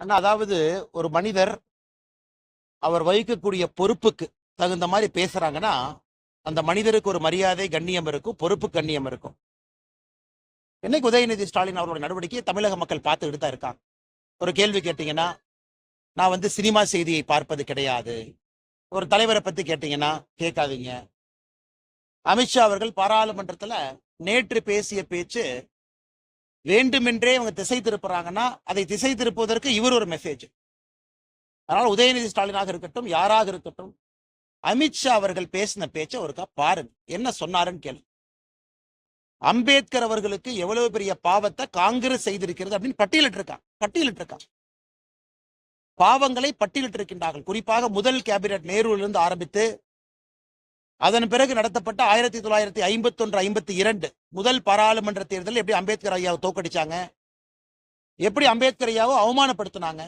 ஆனா அதாவது ஒரு மனிதர் அவர் வகிக்கக்கூடிய பொறுப்புக்கு தகுந்த மாதிரி பேசுறாங்கன்னா அந்த மனிதருக்கு ஒரு மரியாதை கண்ணியம் இருக்கும், பொறுப்பு கண்ணியம் இருக்கும். என்னைக்கு உதயநிதி ஸ்டாலின் அவருடைய நடவடிக்கையை தமிழக மக்கள் பார்த்துக்கிட்டு தான் இருக்காங்க. ஒரு கேள்வி கேட்டீங்கன்னா, நான் சினிமா செய்தியை பார்ப்பது கிடையாது. ஒரு தலைவரை பத்தி கேட்டீங்கன்னா கேட்காதீங்க. அமித்ஷா அவர்கள் பாராளுமன்றத்துல நேற்று பேசிய பேச்சு வேண்டுமென்றே அவங்க திசை திருப்புறாங்கன்னா அதை திசை திருப்புவதற்கு இவர் ஒரு மெசேஜ். அதனால உதயநிதி ஸ்டாலினாக இருக்கட்டும், யாராக இருக்கட்டும், அமித்ஷா அவர்கள் பேசின பேச்சை ஒருக்கா பாருங்க, என்ன சொன்னாருன்னு கேளு. அம்பேத்கர் அவர்களுக்கு எவ்வளவு பெரிய பாவத்தை காங்கிரஸ் செய்திருக்கிறது அப்படின்னு பட்டியலிட்டிருக்காங்க. பாவங்களை பட்டியலிட்டிருக்கின்றார்கள். குறிப்பாக முதல் கேபினட் நேருவிலிருந்து ஆரம்பித்து அதன் பிறகு நடத்தப்பட்ட 1951-52 முதல் பாராளுமன்ற தேர்தலில் எப்படி அம்பேத்கர் ஐயாவை தோக்கடிச்சாங்க, எப்படி அம்பேத்கர் ஐயாவை அவமானப்படுத்தினாங்க.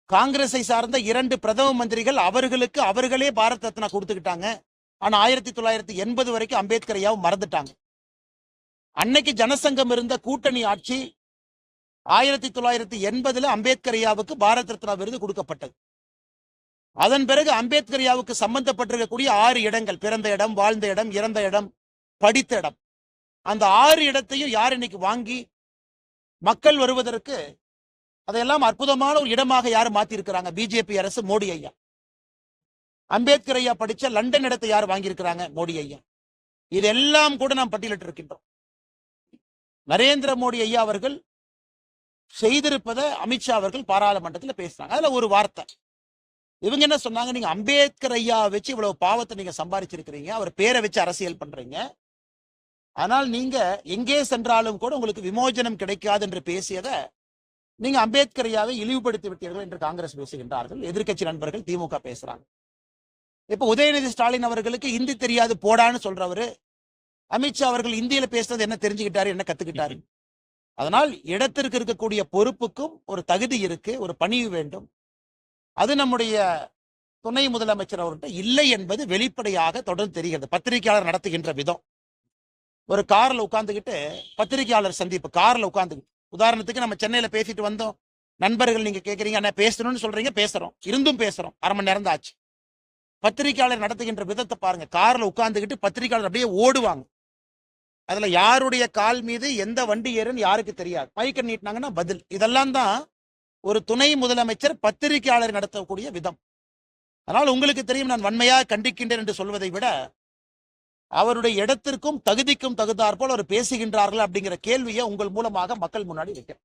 காங்கிரஸை சார்ந்த 2 பிரதம மந்திரிகள் அவர்களுக்கு அவர்களே பாரத் ரத்னா கொடுத்துக்கிட்டாங்க. ஆனா 1980 வரைக்கும் அம்பேத்கர் ஐயாவை மறந்துட்டாங்க. அன்னைக்கு ஜனசங்கம் இருந்த கூட்டணி ஆட்சி 1980 அம்பேத்கர் ஐயாவுக்கு பாரத் ரத்னா விருது கொடுக்கப்பட்டது. அதன் பிறகு அம்பேத்கர் ஐயாவுக்கு சம்பந்தப்பட்டிருக்கக்கூடிய 6 இடங்கள், பிறந்த இடம், வாழ்ந்த இடம், இறந்த இடம், படித்த இடம், அந்த 6 இடத்தையும் யார் இன்னைக்கு வாங்கி மக்கள் வருவதற்கு அதையெல்லாம் அற்புதமான ஒரு இடமாக யார் மாத்தி இருக்கிறாங்க? பிஜேபி அரசு, மோடி ஐயா. அம்பேத்கர் ஐயா படிச்ச லண்டன் இடத்தை யார் வாங்கியிருக்கிறாங்க? மோடி ஐயா. இதெல்லாம் கூட நாம் பட்டியலிட்டு இருக்கின்றோம். நரேந்திர மோடி ஐயா அவர்கள் செய்திருப்பதை அமித்ஷா அவர்கள் பாராளுமன்றத்தில் பேசுறாங்க. அதுல ஒரு வார்த்தை இவங்க என்ன சொன்னாங்க, நீங்க அம்பேத்கர் ஐயா வச்சு இவ்வளவு பாவத்தை நீங்க சம்பாதிச்சிருக்கிறீங்க, அவர் பேரை வச்சு அரசியல் பண்றீங்க, ஆனால் நீங்க எங்கே சென்றாலும் கூட உங்களுக்கு விமோசனம் கிடைக்காது என்று பேசியதை நீங்க அம்பேத்கர் ஐயாவை இழிவுபடுத்தி விட்டீர்கள் என்று காங்கிரஸ் பேசுகின்றார்கள். எதிர்கட்சி நண்பர்கள் திமுக பேசுறாங்க. இப்ப உதயநிதி ஸ்டாலின் அவர்களுக்கு இந்தி தெரியாது போடான்னு சொல்றவரு அமித்ஷா அவர்கள் இந்தியில பேசுறது என்ன தெரிஞ்சுக்கிட்டாரு, என்ன கத்துக்கிட்டாரு? அதனால் இடத்திற்கு இருக்கக்கூடிய பொறுப்புக்கும் ஒரு தகுதி இருக்கு, ஒரு பணிவு வேண்டும். அது நம்முடைய துணை முதலமைச்சர் அவர்கிட்ட இல்லை என்பது வெளிப்படையாக தொடர்ந்து தெரிகிறது. பத்திரிகையாளர் நடத்துகின்ற விதம், ஒரு கார்ல உட்கார்ந்துகிட்டு பத்திரிகையாளர் சந்திப்பு, கார்ல உட்கார்ந்துகிட்டு, உதாரணத்துக்கு நம்ம சென்னையில பேசிட்டு வந்தோம், நண்பர்கள் நீங்க கேட்கறீங்க என்ன பேசணும்னு சொல்றீங்க, பேசுறோம், இருந்தும் பேசுறோம், அரை மணி நேரம் தான் ஆச்சு. பத்திரிகையாளர் நடத்துகின்ற விதத்தை பாருங்க, கார்ல உட்கார்ந்துகிட்டு பத்திரிகையாளர் அப்படியே ஓடுவாங்க. அதுல யாருடைய கால் மீது எந்த வண்டி ஏறுன்னு யாருக்கு தெரியாது, மைக்க நீட்டினாங்கன்னா பதில். இதெல்லாம் தான் ஒரு துணை முதலமைச்சர் பத்திரிகையாளர் நடத்தக்கூடிய விதம். அதனால் உங்களுக்கு தெரியும், நான் வன்மையாக கண்டிக்கின்றேன் என்று சொல்வதை விட அவருடைய இடத்திற்கும் தகுதிக்கும் தகுந்தாற்போல் அவர் பேசுகின்றார்கள் அப்படிங்கிற கேள்வியை உங்கள் மூலமாக மக்கள் முன்னாடி வைக்கிறேன்.